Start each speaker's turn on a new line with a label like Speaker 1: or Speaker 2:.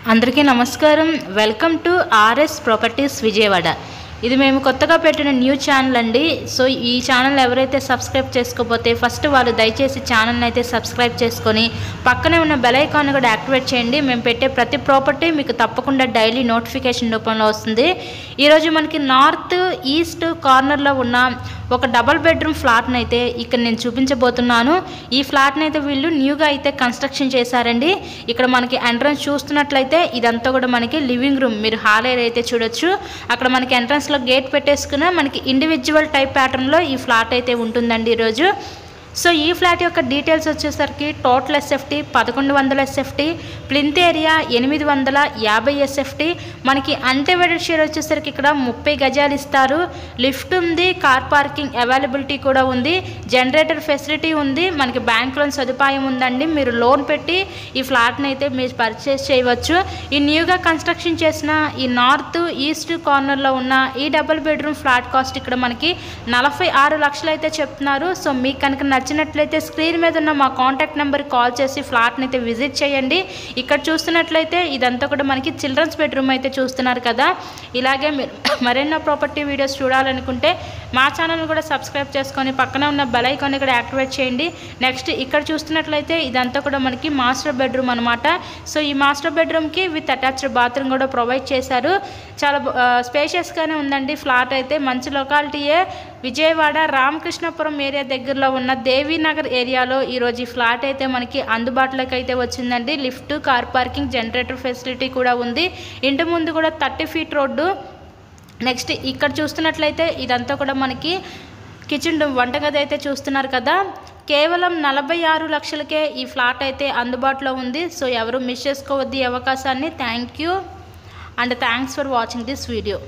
Speaker 1: అందరికీ నమస్కారం. Welcome to RS properties Vijayawada. ఇది మేము కొత్తగా పెట్టిన న్యూ ఛానల్ అండి. సో ఈ ఛానల్ ఎవరైతే సబ్స్క్రైబ్ చేసుకోకపోతే ఫస్ట్ వాళ్ళు దయచేసి ఛానల్ని అయితే సబ్స్క్రైబ్ చేసుకొని పక్కనే ఉన్న బెల్ ఐకాన్ కూడా యాక్టివేట్ చేయండి. మేము పెట్టే ప్రతి ప్రాపర్టీ మీకు తప్పకుండా డైలీ నోటిఫికేషన్ రూపంలో వస్తుంది. ఈరోజు మనకి నార్త్ ఈస్ట్ కార్నర్లో ఉన్న ఒక డబల్ బెడ్రూమ్ ఫ్లాట్ని అయితే ఇక్కడ నేను చూపించబోతున్నాను. ఈ ఫ్లాట్ని అయితే వీళ్ళు న్యూగా అయితే కన్స్ట్రక్షన్ చేశారండి. ఇక్కడ మనకి ఎంట్రన్స్ చూస్తున్నట్లయితే ఇదంతా కూడా మనకి లివింగ్ రూమ్, మీరు హాల్ ఏరియా అయితే చూడొచ్చు. అక్కడ మనకి ఎంట్రన్స్లో గేట్ పెట్టేసుకున్న మనకి ఇండివిజువల్ టైప్ ప్యాటర్న్లో ఈ ఫ్లాట్ అయితే ఉంటుందండి ఈరోజు. సో ఈ ఫ్లాట్ యొక్క డీటెయిల్స్ వచ్చేసరికి total SFT 1100 SFT, plinth area 850 SFT, మనకి అన్డివైడెడ్ షేర్ వచ్చేసరికి ఇక్కడ 30 గజాలు ఇస్తారు. లిఫ్ట్ ఉంది, కార్ పార్కింగ్ అవైలబిలిటీ కూడా ఉంది, జనరేటర్ ఫెసిలిటీ ఉంది, మనకి బ్యాంక్ లోన్ సదుపాయం ఉందండి. మీరు లోన్ పెట్టి ఈ ఫ్లాట్ని అయితే మీరు పర్చేస్ చేయవచ్చు. ఈ న్యూగా కన్స్ట్రక్షన్ చేసిన ఈ నార్త్ ఈస్ట్ కార్నర్లో ఉన్న ఈ డబుల్ బెడ్రూమ్ ఫ్లాట్ కాస్ట్ ఇక్కడ మనకి 46 లక్షలు అయితే చెప్తున్నారు. సో మీకు కనుక నచ్చినట్లయితే స్క్రీన్ మీద ఉన్న మా కాంటాక్ట్ నెంబర్కి కాల్ చేసి ఫ్లాట్ని అయితే విజిట్ చేయండి. ఇక్కడ చూస్తున్నట్లయితే ఇదంతా కూడా మనకి చిల్డ్రన్స్ బెడ్రూమ్ అయితే చూస్తున్నారు కదా. ఇలాగే మీరు మరెన్నో ప్రాపర్టీ వీడియోస్ చూడాలనుకుంటే మా ఛానల్ని కూడా సబ్స్క్రైబ్ చేసుకొని పక్కన ఉన్న బెల్ ఐకాన్ కూడా యాక్టివేట్ చేయండి. నెక్స్ట్ ఇక్కడ చూస్తున్నట్లయితే ఇదంతా కూడా మనకి మాస్టర్ బెడ్రూమ్ అనమాట. సో ఈ మాస్టర్ బెడ్రూమ్కి విత్ అటాచ్డ్ బాత్రూమ్ కూడా ప్రొవైడ్ చేశారు. చాలా స్పేషియస్గానే ఉందండి ఫ్లాట్ అయితే. మంచి లొకాలిటీయే. విజయవాడ రామకృష్ణపురం ఏరియా దగ్గరలో ఉన్న దేవీనగర్ ఏరియాలో ఈరోజు ఈ ఫ్లాట్ అయితే మనకి అందుబాటులోకి అయితే వచ్చిందండి. Lift, car parking, generator facility కూడా ఉంది. ఇంటి ముందు కూడా 30 ఫీట్ రోడ్డు. నెక్స్ట్ ఇక్కడ చూస్తున్నట్లయితే ఇదంతా కూడా మనకి కిచెన్ రూమ్, వంటగది అయితే చూస్తున్నారు కదా. కేవలం 46 లక్షలకే ఈ ఫ్లాట్ అయితే అందుబాటులో ఉంది. సో ఎవరు మిస్ చేసుకోవద్దు ఈ అవకాశాన్ని. Thank you and thanks for watching this video.